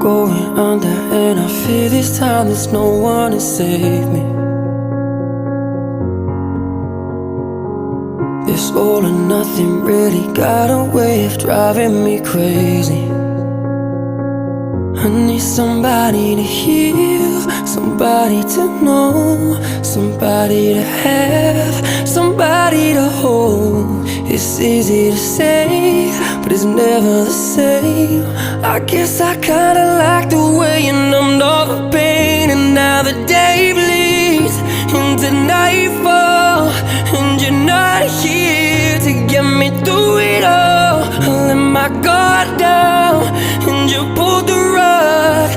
going under, and I fear this time there's no one to save me. This all or nothing really got a way of driving me crazy. I need somebody to heal, somebody to know, somebody to have, somebody to hold. It's easy to say, but it's never the same. I guess I kinda like the way you numbed all the pain. And now the day bleeds into nightfall, and you're not here to get me through it all. I let my guard down, and you pulled the rug.